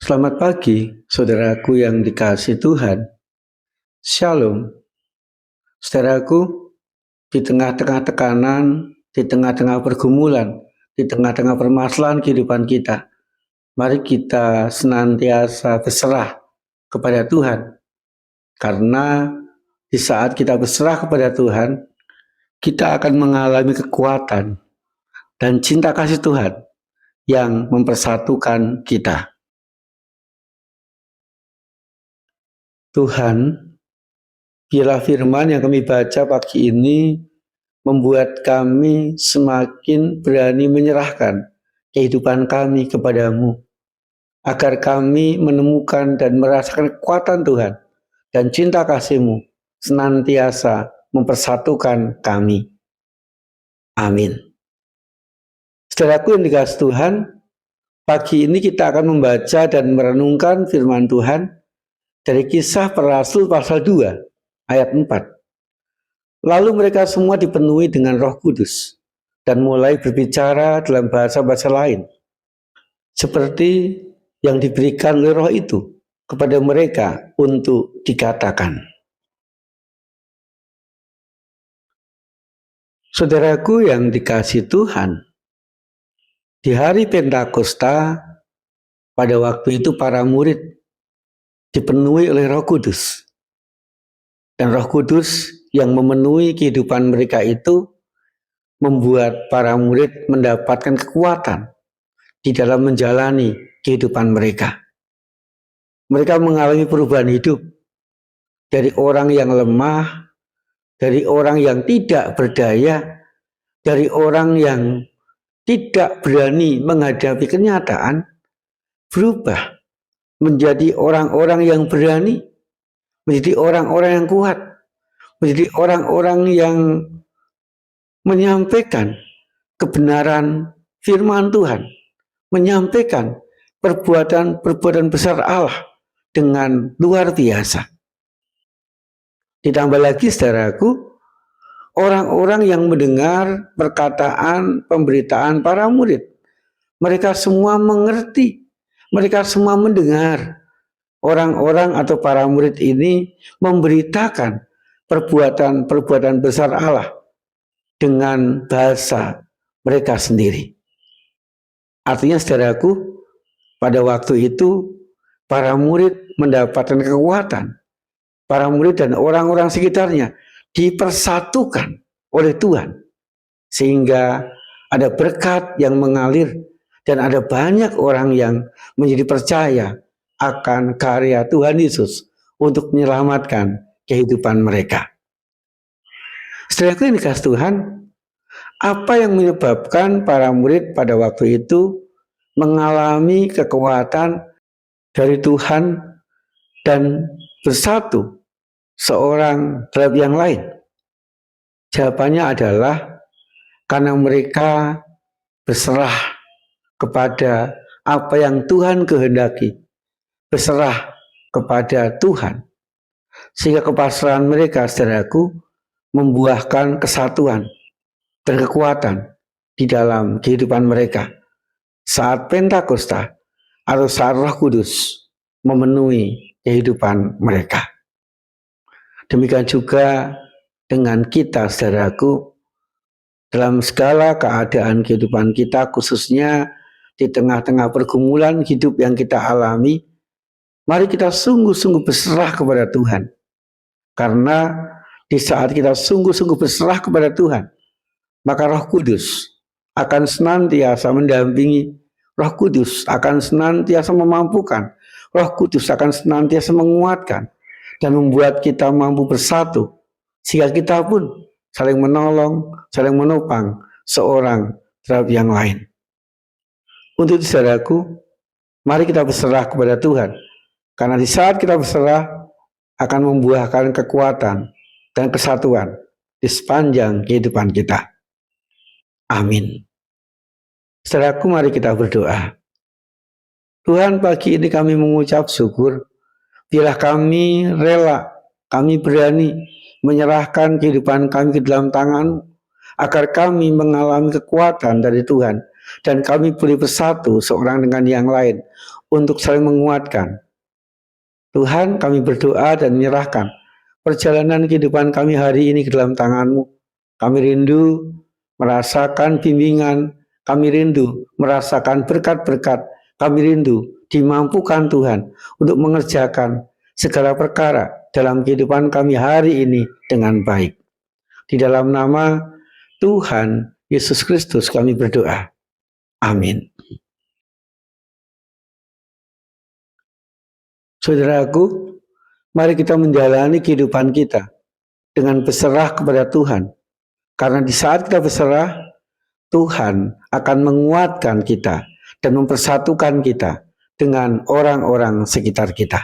Selamat pagi, saudaraku yang dikasihi Tuhan. Shalom. Saudaraku, di tengah-tengah tekanan, di tengah-tengah pergumulan, di tengah-tengah permasalahan kehidupan kita, mari kita senantiasa berserah kepada Tuhan. Karena di saat kita berserah kepada Tuhan, kita akan mengalami kekuatan dan cinta kasih Tuhan yang mempersatukan kita. Tuhan, biarlah firman yang kami baca pagi ini membuat kami semakin berani menyerahkan kehidupan kami kepadamu, agar kami menemukan dan merasakan kekuatan Tuhan dan cinta kasih-Mu senantiasa mempersatukan kami. Amin. Saudaraku yang dikasihi Tuhan, pagi ini kita akan membaca dan merenungkan firman Tuhan dari Kisah Para Rasul pasal 2 ayat 4. Lalu mereka semua dipenuhi dengan Roh Kudus dan mulai berbicara dalam bahasa-bahasa lain, seperti yang diberikan oleh Roh itu kepada mereka untuk dikatakan. Saudaraku yang dikasihi Tuhan, di hari Pentakosta, pada waktu itu para murid dipenuhi oleh Roh Kudus. Dan Roh Kudus yang memenuhi kehidupan mereka itu membuat para murid mendapatkan kekuatan di dalam menjalani kehidupan mereka. Mereka mengalami perubahan hidup dari orang yang lemah, dari orang yang tidak berdaya, dari orang yang tidak berani menghadapi kenyataan, berubah menjadi orang-orang yang berani, menjadi orang-orang yang kuat, menjadi orang-orang yang menyampaikan kebenaran firman Tuhan, menyampaikan perbuatan-perbuatan besar Allah dengan luar biasa. Ditambah lagi, saudaraku, orang-orang yang mendengar perkataan pemberitaan para murid, mereka semua mengerti, mereka semua mendengar. Orang-orang atau para murid ini memberitakan perbuatan-perbuatan besar Allah dengan bahasa mereka sendiri. Artinya, saudaraku, pada waktu itu para murid mendapatkan kekuatan. Para murid dan orang-orang sekitarnya dipersatukan oleh Tuhan, sehingga ada berkat yang mengalir dan ada banyak orang yang menjadi percaya akan karya Tuhan Yesus untuk menyelamatkan kehidupan mereka. Saudaraku yang dikasihi Tuhan, apa yang menyebabkan para murid pada waktu itu mengalami kekuatan dari Tuhan dan bersatu seorang terhadap yang lain? Jawabannya adalah karena mereka berserah kepada apa yang Tuhan kehendaki, berserah kepada Tuhan, sehingga kepasrahan mereka, saudaraku, membuahkan kesatuan dan kekuatan di dalam kehidupan mereka saat Pentakosta atau saat Roh Kudus memenuhi kehidupan mereka. Demikian juga dengan kita, saudaraku, dalam segala keadaan kehidupan kita, khususnya di tengah-tengah pergumulan hidup yang kita alami, mari kita sungguh-sungguh berserah kepada Tuhan. Karena di saat kita sungguh-sungguh berserah kepada Tuhan, maka Roh Kudus akan senantiasa mendampingi, Roh Kudus akan senantiasa memampukan, Roh Kudus akan senantiasa menguatkan dan membuat kita mampu bersatu, sehingga kita pun saling menolong, saling menopang seorang terhadap yang lain. Untuk itu, saudaraku, mari kita berserah kepada Tuhan, karena di saat kita berserah akan membuahkan kekuatan dan kesatuan di sepanjang kehidupan kita. Amin. Saudaraku, mari kita berdoa. Tuhan, pagi ini kami mengucap syukur, biarlah kami rela, kami berani menyerahkan kehidupan kami ke dalam tangan, agar kami mengalami kekuatan dari Tuhan, dan kami boleh bersatu seorang dengan yang lain untuk saling menguatkan. Tuhan, kami berdoa dan menyerahkan perjalanan kehidupan kami hari ini ke dalam tangan-Mu. Kami rindu merasakan bimbingan, kami rindu merasakan berkat-berkat, kami rindu dimampukan Tuhan untuk mengerjakan segala perkara dalam kehidupan kami hari ini dengan baik. Di dalam nama Tuhan Yesus Kristus kami berdoa. Amin. Saudaraku, mari kita menjalani kehidupan kita dengan berserah kepada Tuhan. Karena di saat kita berserah, Tuhan akan menguatkan kita dan mempersatukan kita dengan orang-orang sekitar kita.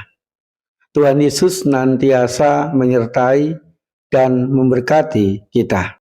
Tuhan Yesus senantiasa menyertai dan memberkati kita.